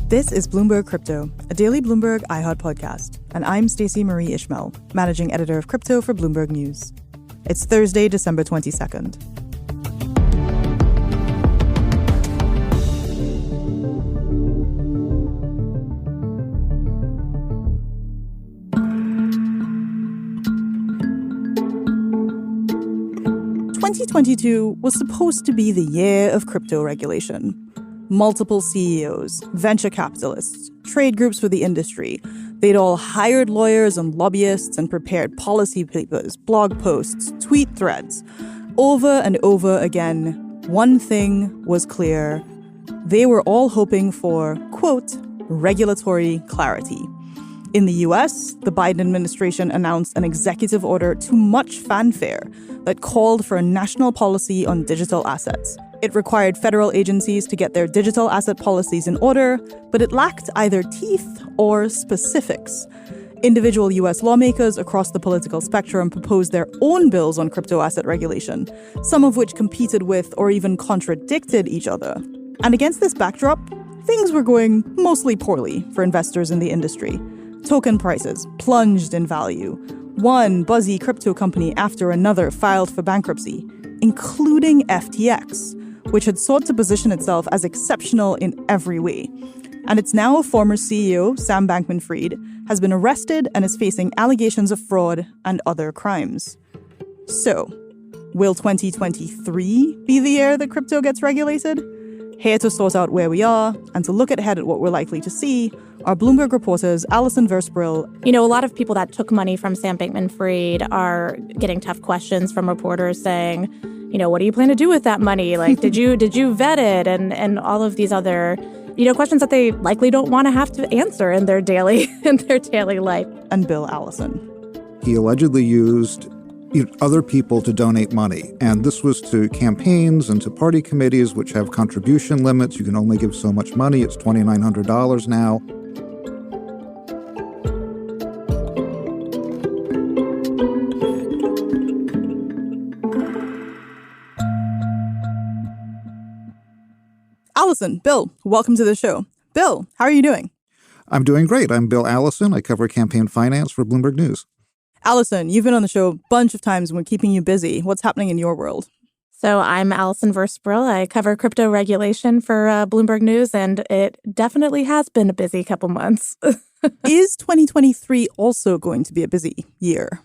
This is Bloomberg Crypto, a daily Bloomberg iHeart podcast, and I'm Stacey Marie Ishmael, managing editor of crypto for Bloomberg News. It's Thursday, December 22nd. "2022 was supposed to be the year of crypto regulation. Multiple CEOs, venture capitalists, trade groups for the industry, they'd all hired lawyers and lobbyists and prepared policy papers, blog posts, tweet threads. Over and over again, one thing was clear. They were all hoping for, quote, regulatory clarity. In the US, the Biden administration announced an executive order to much fanfare that called for a national policy on digital assets. It required federal agencies to get their digital asset policies in order, but it lacked either teeth or specifics. Individual US lawmakers across the political spectrum proposed their own bills on crypto asset regulation, some of which competed with or even contradicted each other. And against this backdrop, things were going mostly poorly for investors in the industry. Token prices plunged in value. One buzzy crypto company after another filed for bankruptcy, including FTX, which had sought to position itself as exceptional in every way. And it's now former CEO Sam Bankman-Fried has been arrested and is facing allegations of fraud and other crimes. So, will 2023 be the year that crypto gets regulated? Here to sort out where we are and to look ahead at what we're likely to see are Bloomberg reporters Alison Versbrill. You know, a lot of people that took money from Sam Bankman-Fried are getting tough questions from reporters saying, you know, what do you plan to do with that money? Like, did you vet it? And all of these other, questions that they likely don't want to have to answer in their daily life. And Bill Allison. He allegedly used other people to donate money. And this was to campaigns and to party committees, which have contribution limits. You can only give so much money. It's $2,900 now. Allison, Bill, welcome to the show. Bill, how are you doing? I'm doing great. I'm Bill Allison. I cover campaign finance for Bloomberg News. Allison, you've been on the show a bunch of times and we're keeping you busy. What's happening in your world? So I'm Alison Versbrill. I cover crypto regulation for Bloomberg News, and it definitely has been a busy couple months. Is 2023 also going to be a busy year?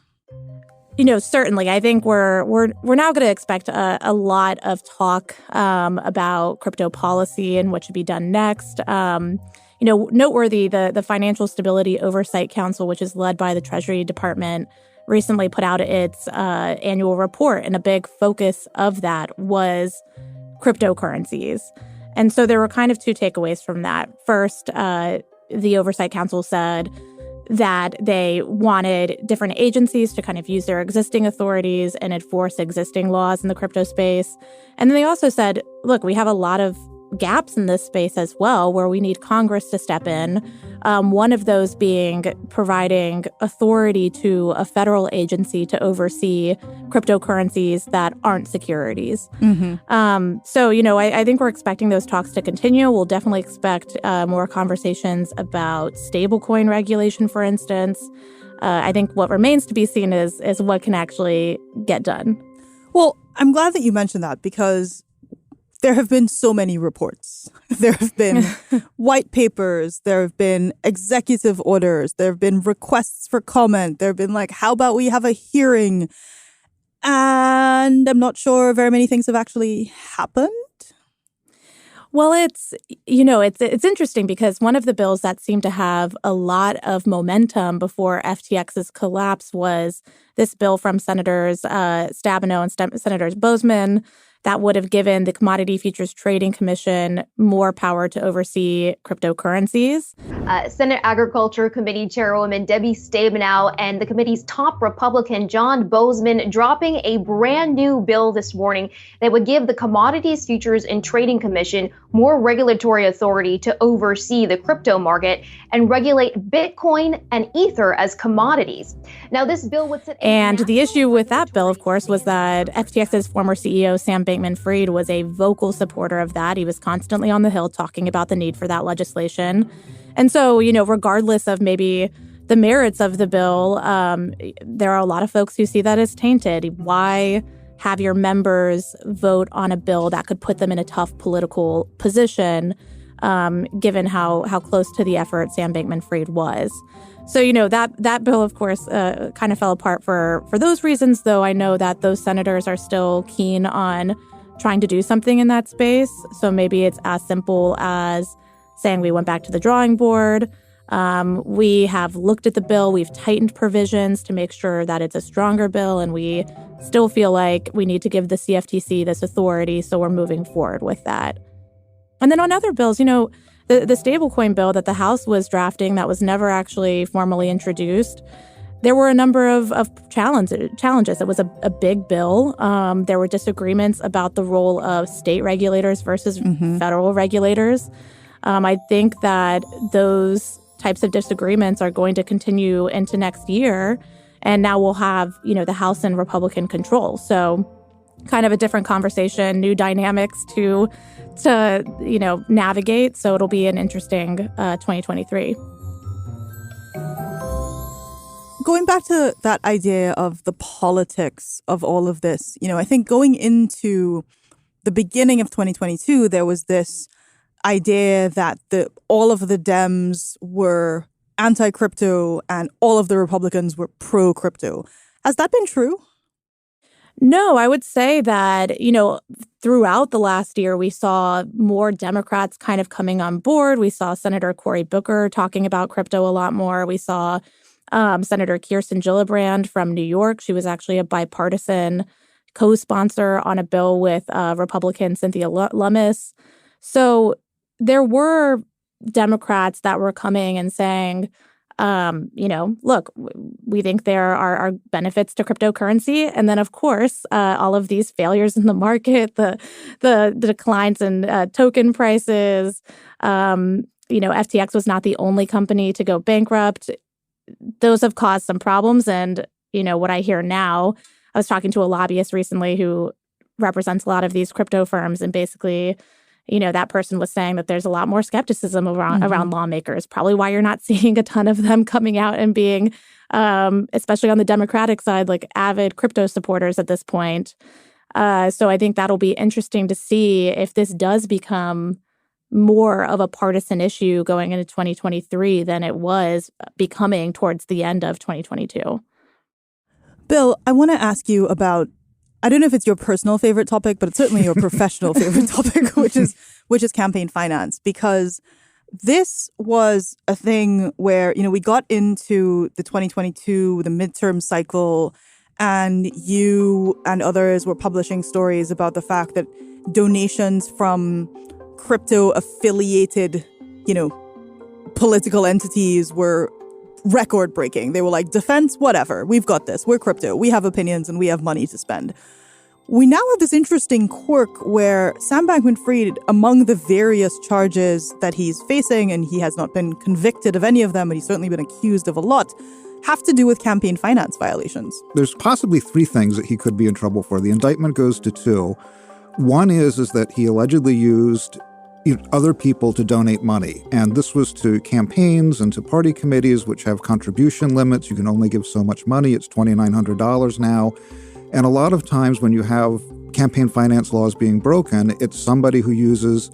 Certainly. I think we're now going to expect a lot of talk about crypto policy and what should be done next. Noteworthy, the Financial Stability Oversight Council, which is led by the Treasury Department, recently put out its annual report, and a big focus of that was cryptocurrencies. And so there were kind of two takeaways from that. First, the Oversight Council said that they wanted different agencies to kind of use their existing authorities and enforce existing laws in the crypto space. And then they also said, look, we have a lot of gaps in this space as well where we need Congress to step in. One of those being providing authority to a federal agency to oversee cryptocurrencies that aren't securities. Mm-hmm. So, I think we're expecting those talks to continue. We'll definitely expect more conversations about stablecoin regulation, for instance. I think what remains to be seen is what can actually get done. Well, I'm glad that you mentioned that because there have been so many reports. There have been white papers. There have been executive orders. There have been requests for comment. There have been how about we have a hearing? And I'm not sure very many things have actually happened. Well, it's interesting because one of the bills that seemed to have a lot of momentum before FTX's collapse was this bill from Senators Stabenow and Senators Boozman that would have given the Commodity Futures Trading Commission more power to oversee cryptocurrencies. Senate Agriculture Committee Chairwoman Debbie Stabenow and the committee's top Republican John Boozman dropping a brand new bill this morning that would give the Commodities Futures and Trading Commission more regulatory authority to oversee the crypto market and regulate Bitcoin and Ether as commodities. Now, this bill would sit. And the issue with that bill, of course, was that FTX's former CEO Sam Bankman-Fried was a vocal supporter of that. He was constantly on the Hill talking about the need for that legislation. And so, regardless of maybe the merits of the bill, there are a lot of folks who see that as tainted. Why have your members vote on a bill that could put them in a tough political position, given how close to the effort Sam Bankman-Fried was? So, that bill, of course, kind of fell apart for those reasons, though I know that those senators are still keen on trying to do something in that space. So maybe it's as simple as saying we went back to the drawing board. We have looked at the bill. We've tightened provisions to make sure that it's a stronger bill, and we still feel like we need to give the CFTC this authority, so we're moving forward with that. And then on other bills, the stablecoin bill that the House was drafting that was never actually formally introduced, there were a number of challenges. It was a big bill. There were disagreements about the role of state regulators versus federal regulators. I think that those types of disagreements are going to continue into next year. And now we'll have, the House in Republican control. So kind of a different conversation, new dynamics to navigate. So it'll be an interesting 2023. Going back to that idea of the politics of all of this, I think going into the beginning of 2022, there was this idea that all of the Dems were anti-crypto and all of the Republicans were pro-crypto. Has that been true? No, I would say that, throughout the last year, we saw more Democrats kind of coming on board. We saw Senator Cory Booker talking about crypto a lot more. We saw Senator Kirsten Gillibrand from New York. She was actually a bipartisan co-sponsor on a bill with Republican Cynthia Lummis. So there were Democrats that were coming and saying, look, we think there are benefits to cryptocurrency. And then, of course, all of these failures in the market, the declines in token prices, FTX was not the only company to go bankrupt. Those have caused some problems. And, what I hear now, I was talking to a lobbyist recently who represents a lot of these crypto firms, and basically, that person was saying that there's a lot more skepticism around lawmakers, probably why you're not seeing a ton of them coming out and being, especially on the Democratic side, like avid crypto supporters at this point. So I think that'll be interesting to see if this does become more of a partisan issue going into 2023 than it was becoming towards the end of 2022. Bill, I want to ask you about, I don't know if it's your personal favorite topic, but it's certainly your professional favorite topic, which is campaign finance, because this was a thing where, we got into the 2022, the midterm cycle, and you and others were publishing stories about the fact that donations from crypto affiliated, political entities were record breaking. They were like, defense, whatever, we've got this, we're crypto, we have opinions and we have money to spend. We now have this interesting quirk where Sam Bankman-Fried, among the various charges that he's facing, and he has not been convicted of any of them, but he's certainly been accused of a lot, have to do with campaign finance violations. There's possibly three things that he could be in trouble for. The indictment goes to two. One is that he allegedly used other people to donate money. And this was to campaigns and to party committees, which have contribution limits. You can only give so much money. It's $2,900 now. And a lot of times when you have campaign finance laws being broken, it's somebody who uses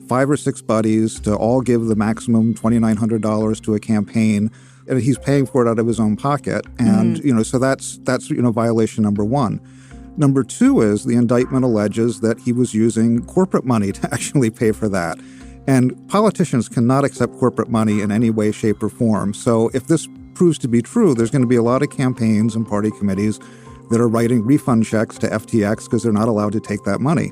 5 or 6 buddies to all give the maximum $2,900 to a campaign. And he's paying for it out of his own pocket. And, so that's violation number one. Number two is the indictment alleges that he was using corporate money to actually pay for that. And politicians cannot accept corporate money in any way, shape, or form. So if this proves to be true, there's going to be a lot of campaigns and party committees that are writing refund checks to FTX because they're not allowed to take that money.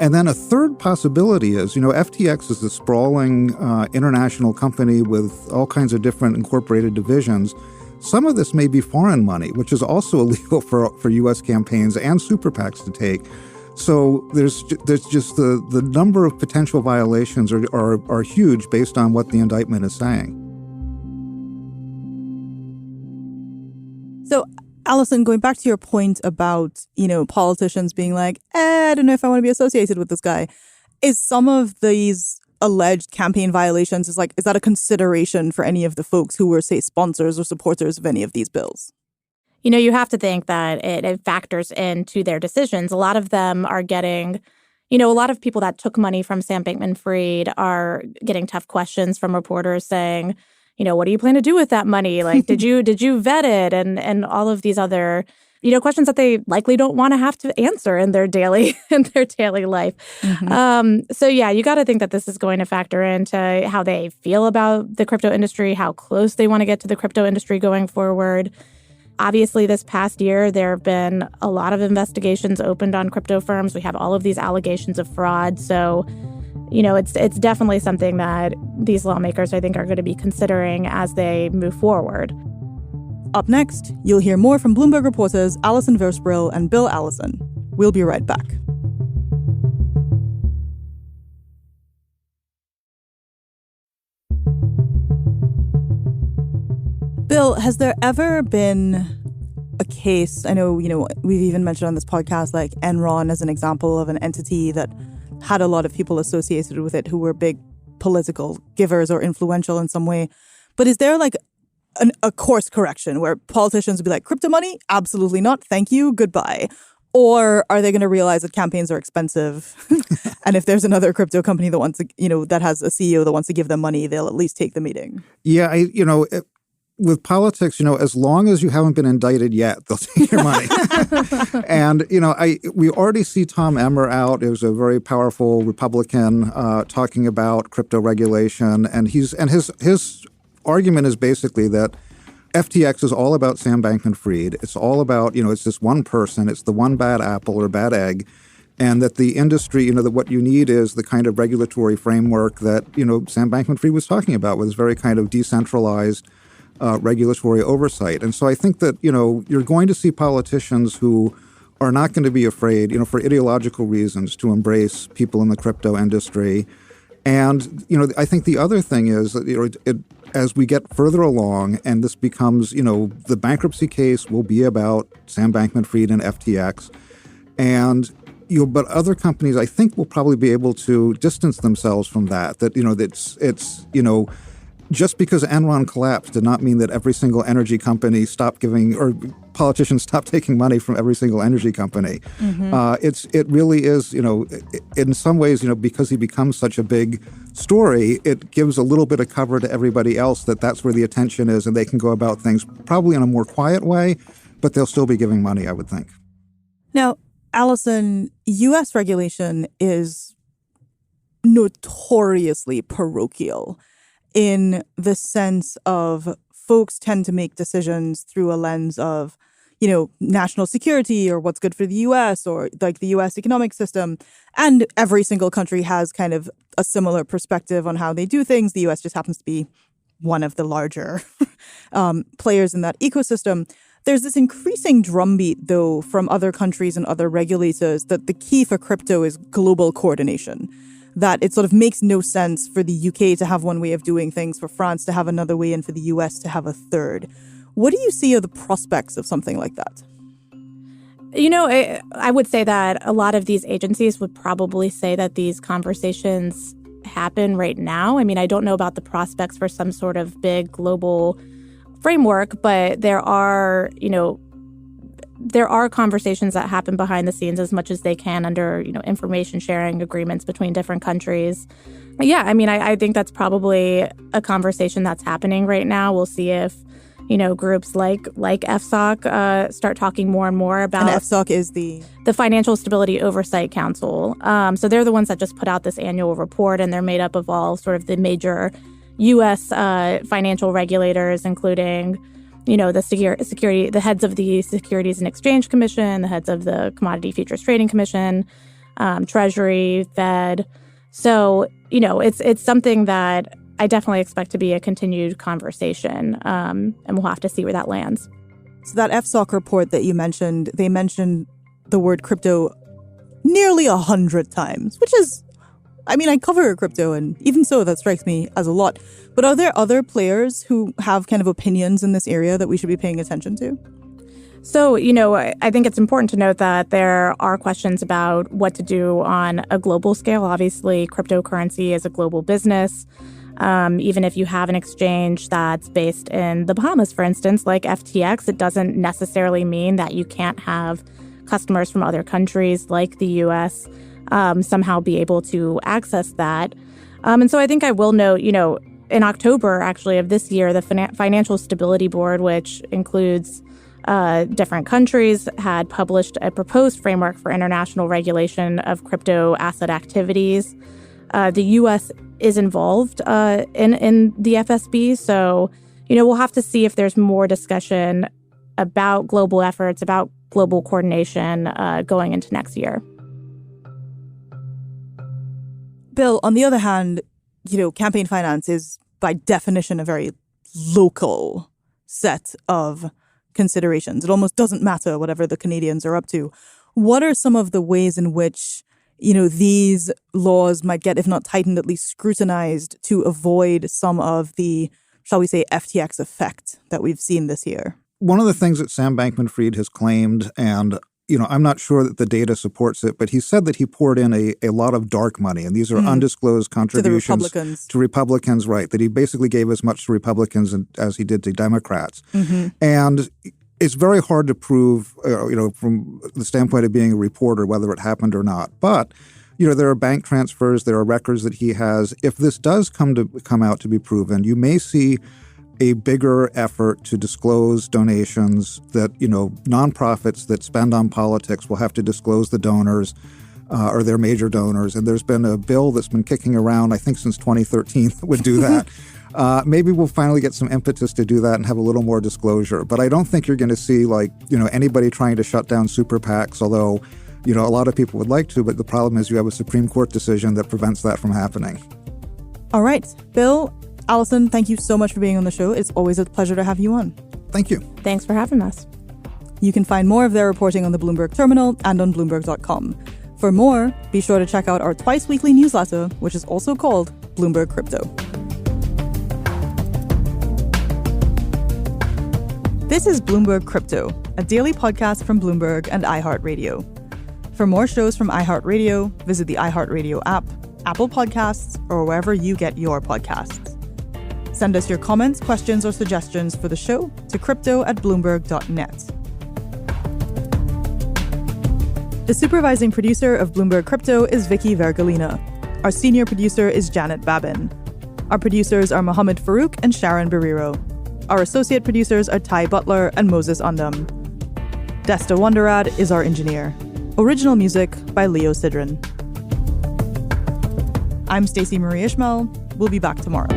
And then a third possibility is, FTX is a sprawling international company with all kinds of different incorporated divisions. Some of this may be foreign money, which is also illegal for U.S. campaigns and super PACs to take. So there's just the number of potential violations are huge based on what the indictment is saying. So Allison, going back to your point about, politicians being like, I don't know if I want to be associated with this guy. Is some of these alleged campaign violations, is that a consideration for any of the folks who were, say, sponsors or supporters of any of these bills? You have to think that it factors into their decisions. A lot of them are getting, a lot of people that took money from Sam Bankman-Fried are getting tough questions from reporters saying, what do you plan to do with that money? Like, did you vet it? And all of these other, questions that they likely don't want to have to answer in their daily life. Mm-hmm. So yeah, you got to think that this is going to factor into how they feel about the crypto industry, how close they want to get to the crypto industry going forward. Obviously, this past year, there have been a lot of investigations opened on crypto firms. We have all of these allegations of fraud. So, it's definitely something that these lawmakers, I think, are going to be considering as they move forward. Up next, you'll hear more from Bloomberg reporters Allison Versbrill and Bill Allison. We'll be right back. Bill, has there ever been a case, I know, we've even mentioned on this podcast, like Enron as an example of an entity that had a lot of people associated with it who were big political givers or influential in some way. But is there like a course correction where politicians would be like, crypto money? Absolutely not. Thank you. Goodbye. Or are they going to realize that campaigns are expensive? And if there's another crypto company that wants to, that has a CEO that wants to give them money, they'll at least take the meeting. Yeah, with politics, as long as you haven't been indicted yet, they'll take your money. And, we already see Tom Emmer out. It was a very powerful Republican talking about crypto regulation. And his argument is basically that FTX is all about Sam Bankman-Fried. It's all about, it's this one person. It's the one bad apple or bad egg. And that the industry, that what you need is the kind of regulatory framework that, Sam Bankman-Fried was talking about with this very kind of decentralized regulatory oversight. And so I think that, you're going to see politicians who are not going to be afraid, for ideological reasons to embrace people in the crypto industry. And, I think the other thing is that, as we get further along and this becomes, the bankruptcy case will be about Sam Bankman-Fried and FTX. And, but other companies, I think, will probably be able to distance themselves from that, it's just because Enron collapsed did not mean that every single energy company stopped giving or politicians stopped taking money from every single energy company. Mm-hmm. It really is, in some ways, because he becomes such a big story, it gives a little bit of cover to everybody else that's where the attention is and they can go about things probably in a more quiet way, but they'll still be giving money, I would think. Now, Allison, U.S. regulation is notoriously parochial in the sense of folks tend to make decisions through a lens of, national security or what's good for the U.S. or like the U.S. economic system. And every single country has kind of a similar perspective on how they do things. The U.S. just happens to be one of the larger players in that ecosystem. There's this increasing drumbeat, though, from other countries and other regulators that the key for crypto is global coordination. That it sort of makes no sense for the UK to have one way of doing things, for France to have another way, and for the US to have a third. What do you see are the prospects of something like that? I would say that a lot of these agencies would probably say that these conversations happen right now. I mean, I don't know about the prospects for some sort of big global framework, but there are conversations that happen behind the scenes as much as they can under, information sharing agreements between different countries. But yeah, I mean, I think that's probably a conversation that's happening right now. We'll see if, groups like FSOC start talking more and more about. And FSOC is the Financial Stability Oversight Council. So they're the ones that just put out this annual report, and they're made up of all sort of the major U.S. Financial regulators, including the heads of the Securities and Exchange Commission, the heads of the Commodity Futures Trading Commission, Treasury, Fed. So, it's something that I definitely expect to be a continued conversation, and we'll have to see where that lands. So that FSOC report that you mentioned, they mentioned the word crypto nearly 100 times, which is, I mean, I cover crypto, and even so, that strikes me as a lot. But are there other players who have kind of opinions in this area that we should be paying attention to? So, I think it's important to note that there are questions about what to do on a global scale. Obviously, cryptocurrency is a global business. Even if you have an exchange that's based in the Bahamas, for instance, like FTX, it doesn't necessarily mean that you can't have customers from other countries like the U.S. Somehow be able to access that. And so I think I will note, in October, actually, of this year, the Financial Stability Board, which includes different countries, had published a proposed framework for international regulation of crypto asset activities. The U.S. is involved in the FSB, so we'll have to see if there's more discussion about global efforts, about global coordination going into next year. Bill, on the other hand, campaign finance is by definition a very local set of considerations. It almost doesn't matter whatever the Canadians are up to. What are some of the ways in which, these laws might get, if not tightened, at least scrutinized to avoid some of the, shall we say, FTX effect that we've seen this year? One of the things that Sam Bankman-Fried has claimed, and I'm not sure that the data supports it, but he said that he poured in a lot of dark money, and these are undisclosed contributions to Republicans, right, that he basically gave as much to Republicans as he did to Democrats. And it's very hard to prove, from the standpoint of being a reporter, whether it happened or not. But, there are bank transfers, there are records that he has. If this does come out to be proven, you may see a bigger effort to disclose donations that, nonprofits that spend on politics will have to disclose the donors or their major donors. And there's been a bill that's been kicking around, I think, since 2013 that would do that. Maybe we'll finally get some impetus to do that and have a little more disclosure. But I don't think you're going to see, anybody trying to shut down super PACs, although, a lot of people would like to. But the problem is you have a Supreme Court decision that prevents that from happening. All right. Bill, Allison, thank you so much for being on the show. It's always a pleasure to have you on. Thank you. Thanks for having us. You can find more of their reporting on the Bloomberg Terminal and on Bloomberg.com. For more, be sure to check out our twice-weekly newsletter, which is also called Bloomberg Crypto. This is Bloomberg Crypto, a daily podcast from Bloomberg and iHeartRadio. For more shows from iHeartRadio, visit the iHeartRadio app, Apple Podcasts, or wherever you get your podcasts. Send us your comments, questions, or suggestions for the show to crypto@bloomberg.net. The supervising producer of Bloomberg Crypto is Vicky Vergolina. Our senior producer is Janet Babin. Our producers are Mohammed Farouk and Sharon Barrero. Our associate producers are Ty Butler and Moses Undum. Desta Wonderad is our engineer. Original music by Leo Sidran. I'm Stacey Marie Ishmael. We'll be back tomorrow.